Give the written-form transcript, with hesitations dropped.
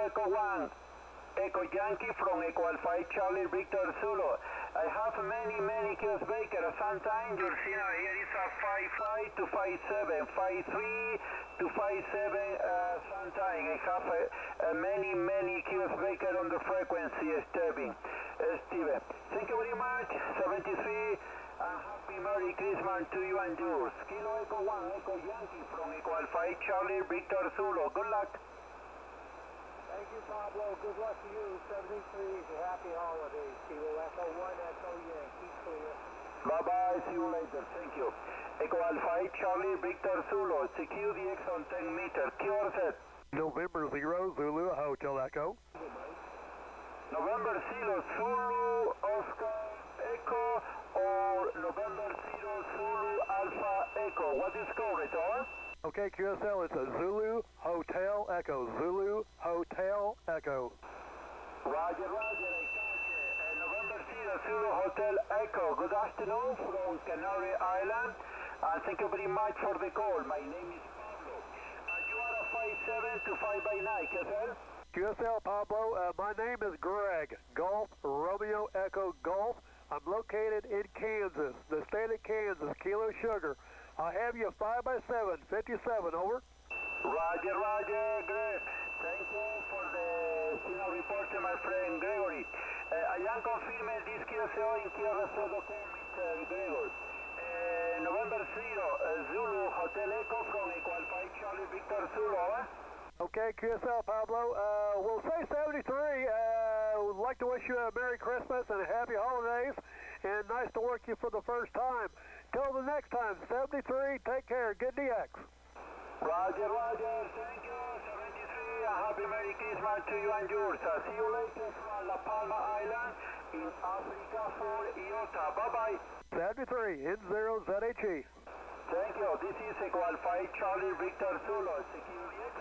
Echo 1, Echo Yankee from Echo Alpha 8 Charlie Victor Zulu. I have many kills Baker. Sometimes your signal here is a 5-5 to 5-7, 5-3 to 5-7. Sometimes I have many kills Baker on the frequency, Steven. Thank you very much. 73. Happy Merry Christmas to you and yours. Kilo Echo 1, Echo Yankee from Echo Alpha 8 Charlie Victor Zulu. Good luck. Thank you, Pablo. Good luck to you. 73. Happy holidays. Kilo Echo 1, Echo Yankee. Clear. Bye-bye. See you later. Thank you. Echo Alpha 8 Charlie Victor Zulu. Secure the X on 10 meters. Cure set. November 0 Zulu Hotel Echo. November 0 Zulu Oscar Echo or November 0 Zulu Alpha Echo. What is correct, over? Okay, QSL, it's a Zulu Hotel Echo. Zulu Hotel Echo. Roger, Roger, I catch it. November 0 Zulu Hotel Echo. Good afternoon from Canary Islands. Thank you very much for the call. My name is Pablo. You are a 5-7 to 5x9, QSL? QSL Pablo, my name is Greg. Golf Romeo Echo Golf. I'm located in Kansas, the state of Kansas, Kilo Sugar. I'll have you 5x7, 57, over. Roger, Roger, Greg. Thank you for the signal report, my friend Gregory. I am confirming this QSO in QRSO.com, Mr. Gregor. November 0, Zulu Hotel Echo from Echo Alpha 8 Charlie Victor Zulu, over. Okay, QSL Pablo, we'll say 73. Would like to wish you a Merry Christmas and a Happy Holidays, and nice to work you for the first time. Till the next time, 73, take care, good DX. Roger, Roger, thank you, 73, a Happy Merry Christmas to you and yours. See you later from La Palma Island in Africa for IOTA. Bye-bye. 73, N0ZHE. Thank you, this is Echo Alpha 8 Charlie Victor Zulu. Secure the X.